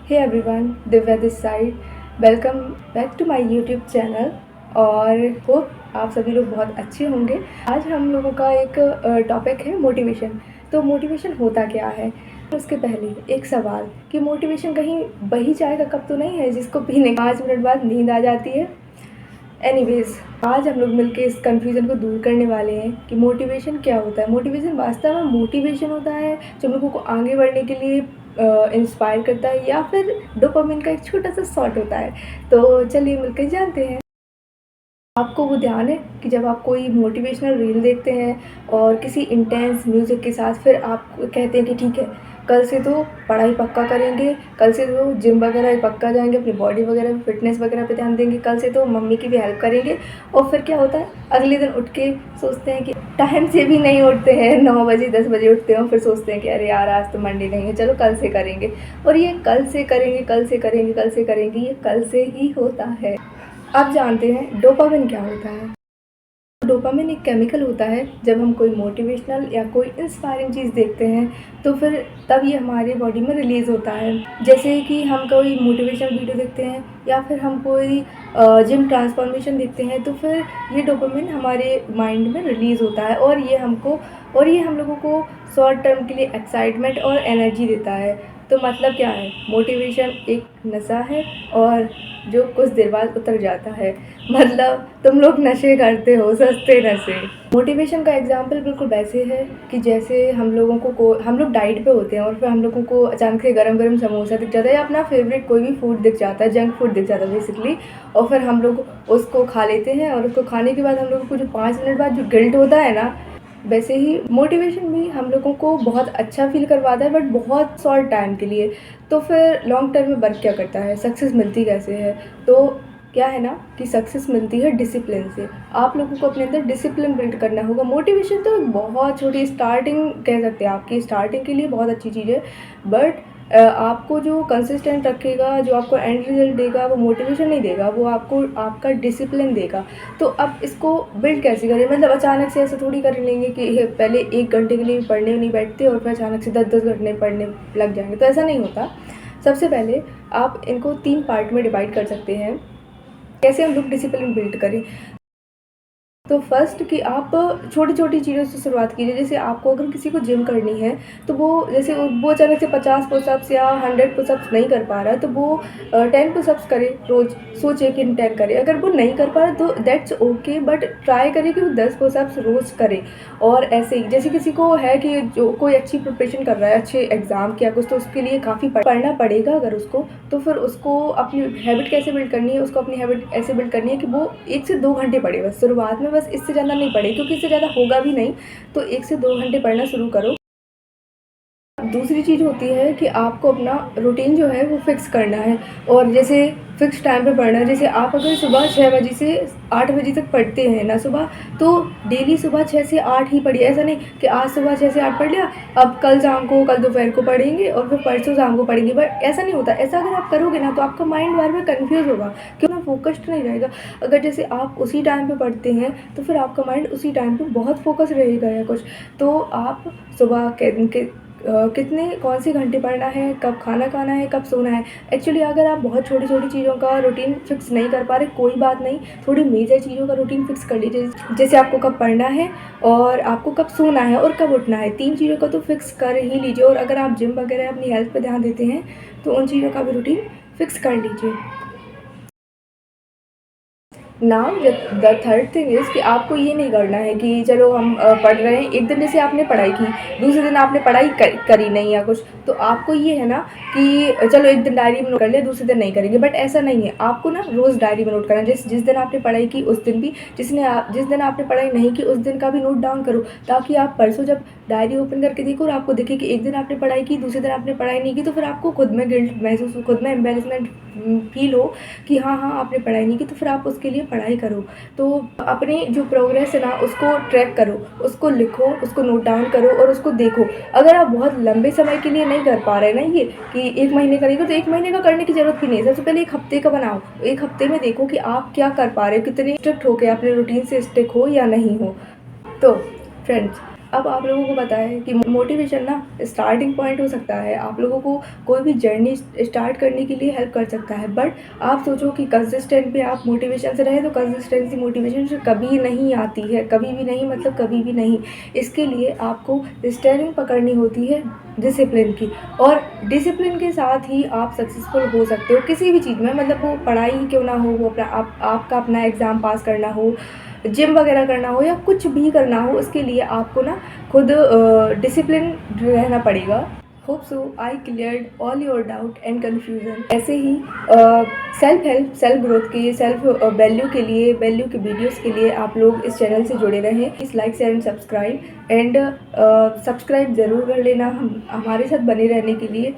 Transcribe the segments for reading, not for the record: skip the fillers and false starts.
Hey everyone, Divya this side. Welcome back to my YouTube channel और hope आप सभी लोग बहुत अच्छे होंगे। आज हम लोगों का एक टॉपिक है मोटिवेशन। तो मोटिवेशन होता क्या है? उसके पहले एक सवाल कि मोटिवेशन कहीं बही चाय का कप तो नहीं है जिसको पीने 5 मिनट बाद नींद आ जाती है। एनीवेज, आज हम लोग मिलके इस कन्फ्यूज़न को दूर करने वाले हैं कि मोटिवेशन क्या होता है। मोटिवेशन वास्तव में मोटिवेशन होता है जो लोगों को आगे बढ़ने के लिए इंस्पायर करता है, या फिर डोपामिन का एक छोटा सा शॉट होता है। तो चलिए मिलकर जानते हैं। आपको वो ध्यान है कि जब आप कोई मोटिवेशनल रील देखते हैं और किसी इंटेंस म्यूज़िक के साथ फिर आप कहते हैं कि ठीक है, कल से तो पढ़ाई पक्का करेंगे, कल से तो जिम वगैरह पक्का जाएंगे, अपनी बॉडी वगैरह फिटनेस वगैरह पे ध्यान देंगे, कल से तो मम्मी की भी हेल्प करेंगे। और फिर क्या होता है, अगले दिन उठ के सोचते हैं कि टाइम से भी नहीं उठते हैं, 9 बजे 10 बजे उठते हैं, फिर सोचते हैं कि अरे यार आज तो मंडे नहीं है, चलो कल से करेंगे। और ये कल से करेंगे, कल से करेंगे, कल से करेंगे, ये कल से ही होता है। आप जानते हैं डोपामिन क्या होता है? डोपामिन एक केमिकल होता है। जब हम कोई मोटिवेशनल या कोई इंस्पायरिंग चीज़ देखते हैं तो फिर तब ये हमारी बॉडी में रिलीज़ होता है। जैसे कि हम कोई मोटिवेशनल वीडियो देखते हैं या फिर हम कोई जिम ट्रांसफॉर्मेशन देखते हैं तो फिर ये डोपामिन हमारे माइंड में रिलीज़ होता है और ये हम लोगों को शॉर्ट टर्म के लिए एक्साइटमेंट और एनर्जी देता है। तो मतलब क्या है, मोटिवेशन एक नशा है और जो कुछ देर बाद उतर जाता है। मतलब तुम लोग नशे करते हो, सस्ते नशे। मोटिवेशन का एग्जाम्पल बिल्कुल वैसे है कि जैसे हम लोग डाइट पे होते हैं और फिर हम लोगों को अचानक से गरम गरम समोसा दिख जाता है या अपना फेवरेट कोई भी फूड दिख जाता है, जंक फूड दिख जाता है बेसिकली। और फिर हम लोग उसको खा लेते हैं और उसको खाने के बाद हम लोगों को जो 5 मिनट बाद जो गिल्ट होता है ना, वैसे ही मोटिवेशन भी हम लोगों को बहुत अच्छा फील करवाता है, बट बहुत शॉर्ट टाइम के लिए। तो फिर लॉन्ग टर्म में वर्क क्या करता है, सक्सेस मिलती कैसे है? तो क्या है ना कि सक्सेस मिलती है डिसिप्लिन से। आप लोगों को अपने अंदर डिसिप्लिन बिल्ड करना होगा। मोटिवेशन तो एक बहुत छोटी स्टार्टिंग कह सकते हैं, आपकी स्टार्टिंग के लिए बहुत अच्छी चीज़ है, बट आपको जो कंसिस्टेंट रखेगा, जो आपको एंड रिजल्ट देगा, वो मोटिवेशन नहीं देगा, वो आपको आपका डिसिप्लिन देगा। तो अब इसको बिल्ड कैसे करें? मतलब अचानक से ऐसा थोड़ी कर लेंगे कि पहले 1 घंटे के लिए पढ़ने नहीं बैठते और फिर अचानक से 10-10 घंटे पढ़ने लग जाएंगे, तो ऐसा नहीं होता। सबसे पहले आप इनको 3 पार्ट में डिवाइड कर सकते हैं, कैसे हम लोग डिसिप्लिन बिल्ड करें। तो फर्स्ट कि आप छोटी छोटी चीज़ों से शुरुआत कीजिए। जैसे आपको अगर किसी को जिम करनी है तो वो अचानक से 50 पुशअप्स या 100 पुशअप्स नहीं कर पा रहा है तो वो 10 पुशअप्स करे रोज़। सोचे कि 10 करे, अगर वो नहीं कर पा रहा तो दैट्स ओके, बट ट्राई करे कि वो 10 पुशअप्स रोज़ करे। और ऐसे ही जैसे किसी को है कि जो कोई अच्छी प्रिपरेशन कर रहा है अच्छे एग्ज़ाम की या कुछ, तो उसके लिए काफ़ी पढ़ना पड़ेगा अगर उसको, तो फिर उसको अपनी हैबिट कैसे बिल्ड करनी है, उसको अपनी हैबिट ऐसे बिल्ड करनी है कि वो 1 से 2 घंटे पढ़े बस शुरुआत में, बस इससे ज़्यादा नहीं पढ़े क्योंकि इससे ज़्यादा होगा भी नहीं। तो 1 से 2 घंटे पढ़ना शुरू करो। दूसरी चीज़ होती है कि आपको अपना रूटीन जो है वो फिक्स करना है और जैसे फिक्स टाइम पे पढ़ना है। जैसे आप अगर सुबह 6 बजे से 8 बजे तक पढ़ते हैं ना सुबह, तो डेली सुबह 6 से 8 ही पढ़िए। ऐसा नहीं कि आज सुबह 6 से 8 पढ़ लिया, अब कल शाम को, कल दोपहर को पढ़ेंगे और फिर परसों शाम को पढ़ेंगे, बट ऐसा नहीं होता। ऐसा अगर आप करोगे ना तो आपका माइंड बार बार कन्फ्यूज़ होगा, क्यों ना फोकस्ड नहीं रहेगा। अगर जैसे आप उसी टाइम पे पढ़ते हैं तो फिर आपका माइंड उसी टाइम पे बहुत फोकस रहेगा या कुछ। तो आप सुबह कितने कौन से घंटे पढ़ना है, कब खाना खाना है, कब सोना है। एक्चुअली अगर आप बहुत छोटी छोटी चीज़ों का रूटीन फिक्स नहीं कर पा रहे, कोई बात नहीं, थोड़ी मेजर चीज़ों का रूटीन फिक्स कर लीजिए। जैसे आपको कब पढ़ना है और आपको कब सोना है और कब उठना है, 3 चीज़ों का तो फिक्स कर ही लीजिए। और अगर आप जिम वगैरह अपनी हेल्थ पर ध्यान देते हैं तो उन चीज़ों का भी रूटीन फिक्स कर लीजिए। Now the third thing is कि आपको ये नहीं करना है कि चलो हम पढ़ रहे हैं, एक दिन जैसे आपने पढ़ाई की, दूसरे दिन आपने पढ़ाई करी नहीं या कुछ, तो आपको ये है ना कि चलो एक दिन डायरी में नोट कर लिया, दूसरे दिन नहीं करेंगे। बट ऐसा नहीं है, आपको ना रोज़ डायरी में नोट करना है। जिस दिन आपने पढ़ाई की उस दिन भी, जिस दिन आपने पढ़ाई नहीं की उस दिन का भी नोट डाउन करो, ताकि आप परसों जब डायरी ओपन करके देखो और आपको देखे कि एक दिन आपने पढ़ाई की, दूसरे दिन आपने पढ़ाई नहीं की, तो फिर आपको खुद में गिल्ट महसूस हो, खुद में एम्बेरसमेंट फील हो कि हाँ हाँ आपने पढ़ाई नहीं की, तो फिर आप उसके लिए पढ़ाई करो। तो अपनी जो प्रोग्रेस है ना उसको ट्रैक करो, उसको लिखो, उसको नोट डाउन करो और उसको देखो। अगर आप बहुत लंबे समय के लिए नहीं कर पा रहे ना ये कि 1 महीने करेंगे, तो 1 महीने का करने की ज़रूरत भी नहीं है। सबसे पहले 1 हफ्ते का बनाओ। 1 हफ्ते में देखो कि आप क्या कर पा रहे हो, कितने स्ट्रिक्ट हो के अपने रूटीन से स्टिक हो या नहीं हो। तो फ्रेंड्स, अब आप लोगों को पता है कि मोटिवेशन ना स्टार्टिंग पॉइंट हो सकता है, आप लोगों को कोई भी जर्नी स्टार्ट करने के लिए हेल्प कर सकता है, बट आप सोचो कि कंसिस्टेंट पे आप मोटिवेशन से रहे तो कंसिस्टेंसी मोटिवेशन से कभी नहीं आती है, कभी भी नहीं, मतलब कभी भी नहीं। इसके लिए आपको स्टीयरिंग पकड़नी होती है डिसिप्लिन की, और डिसिप्लिन के साथ ही आप सक्सेसफुल हो सकते हो किसी भी चीज़ में, मतलब वो पढ़ाई ही क्यों ना हो, वो आपका अपना एग्ज़ाम पास करना हो, जिम वगैरह करना हो, या कुछ भी करना हो, उसके लिए आपको ना खुद डिसिप्लिन रहना पड़ेगा। Hope so I cleared all your doubt and confusion. ऐसे ही सेल्फ हेल्प, सेल्फ ग्रोथ के, सेल्फ वैल्यू के लिए, वैल्यू के वीडियोस के लिए आप लोग इस चैनल से जुड़े रहें। Please like share and subscribe, and subscribe ज़रूर कर लेना हमारे साथ बने रहने के लिए।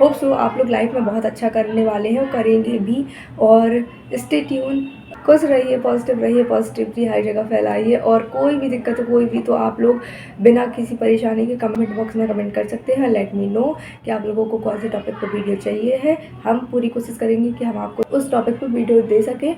होप सो आप लोग लाइफ में बहुत अच्छा करने वाले हैं और करेंगे भी। और स्टे ट्यून, खुश रहिए, पॉजिटिव रहिए, पॉजिटिविटी हर जगह फैलाइए, और कोई भी दिक्कत हो, कोई भी, तो आप लोग बिना किसी परेशानी के कमेंट बॉक्स में कमेंट कर सकते हैं। लेट मी नो कि आप लोगों को कौन से टॉपिक पर वीडियो चाहिए है। हम पूरी कोशिश करेंगे कि हम आपको उस टॉपिक पर वीडियो दे सकें।